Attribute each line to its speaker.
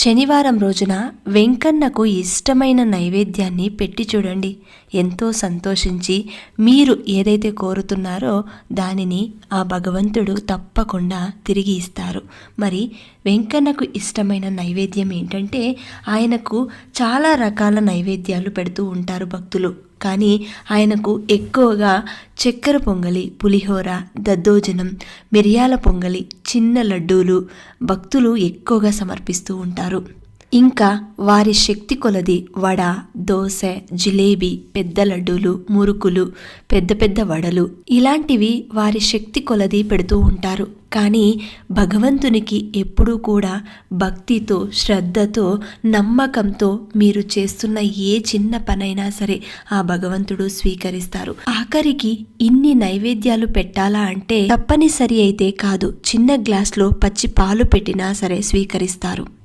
Speaker 1: శనివారం రోజున వెంకన్నకు ఇష్టమైన నైవేద్యాన్ని పెట్టి చూడండి. ఎంతో సంతోషించి మీరు ఏదైతే కోరుతున్నారో దానిని ఆ భగవంతుడు తప్పకుండా తిరిగి ఇస్తారు. మరి వెంకన్నకు ఇష్టమైన నైవేద్యం ఏంటంటే, ఆయనకు చాలా రకాల నైవేద్యాలు పెడుతూ ఉంటారు భక్తులు. కానీ ఆయనకు ఎక్కువగా చక్కెర పొంగలి, పులిహోర, దద్దోజనం, మిరియాల పొంగలి, చిన్న లడ్డూలు భక్తులు ఎక్కువగా సమర్పిస్తూ ఉంటారు. ఇంకా వారి శక్తి కొలది వడ, దోశ, జిలేబీ, పెద్ద లడ్డూలు, మురుకులు, పెద్ద పెద్ద వడలు ఇలాంటివి వారి శక్తి కొలది పెడుతూ ఉంటారు. కానీ భగవంతునికి ఎప్పుడూ కూడా భక్తితో, శ్రద్ధతో, నమ్మకంతో మీరు చేస్తున్న ఏ చిన్న పనైనా సరే ఆ భగవంతుడు స్వీకరిస్తారు. ఆఖరికి ఇన్ని నైవేద్యాలు పెట్టాలా అంటే తప్పనిసరి అయితే కాదు, చిన్న గ్లాస్లో పచ్చి పాలు పెట్టినా సరే స్వీకరిస్తారు.